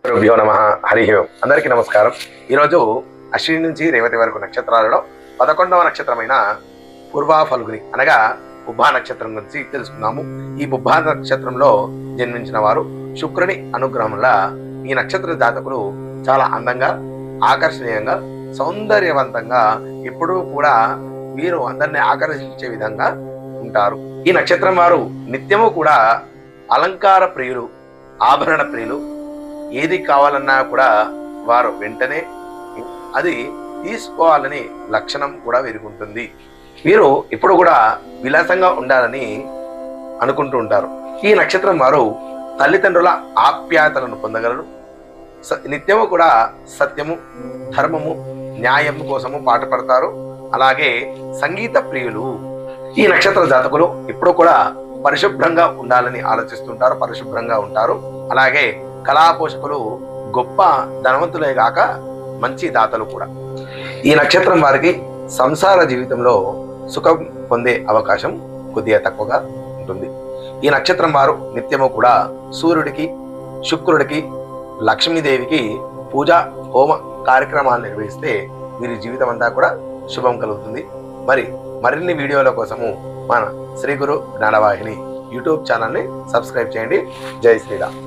గురుభ్యో నమః. హరి ఓం. అందరికీ నమస్కారం. ఈరోజు అశ్విని నుంచి రేవతి వరకు నక్షత్రాలలో 11వ నక్షత్రమైన పూర్వా ఫల్గుని అనగా పుబ్బా నక్షత్రం గురించి తెలుసుకుందాము. ఈ పుబ్బా నక్షత్రంలో జన్మించిన వారు శుక్రుని అనుగ్రహం వల్ల ఈ నక్షత్ర జాతకులు చాలా అందంగా, ఆకర్షణీయంగా, సౌందర్యవంతంగా ఎప్పుడూ కూడా వీరు అందరినీ ఆకర్షించే విధంగా ఉంటారు. ఈ నక్షత్రం వారు నిత్యము కూడా అలంకార ప్రియులు, ఆభరణ ప్రియులు. ఏది కావాలన్నా కూడా వారు వెంటనే అది తీసుకోవాలని లక్షణం కూడా వీరికి ఉంటుంది. వీరు ఇప్పుడు కూడా విలాసంగా ఉండాలని అనుకుంటూ ఉంటారు. ఈ నక్షత్రం వారు తల్లిదండ్రుల ఆప్యాయతలను పొందగలరు. నిత్యము కూడా సత్యము, ధర్మము, న్యాయము కోసము పాటుపడతారు. అలాగే సంగీత ప్రియులు. ఈ నక్షత్ర జాతకులు ఇప్పుడు కూడా పరిశుభ్రంగా ఉండాలని ఆలోచిస్తుంటారు, పరిశుభ్రంగా ఉంటారు. అలాగే కళా పోషకులు గొప్ప ధనవంతులే గాక మంచి దాతలు కూడా. ఈ నక్షత్రం వారికి సంసార జీవితంలో సుఖం పొందే అవకాశం కొద్దిగా తక్కువగా ఉంటుంది. ఈ నక్షత్రం వారు నిత్యము కూడా సూర్యుడికి, శుక్రుడికి, లక్ష్మీదేవికి పూజ, హోమ కార్యక్రమాలు నిర్వహిస్తే వీరి జీవితం అంతా కూడా శుభం కలుగుతుంది. మరిన్ని వీడియోల కోసము మన శ్రీ గురు జ్ఞానవాహిని యూట్యూబ్ ఛానల్ని సబ్స్క్రైబ్ చేయండి. జై శ్రీరామ్.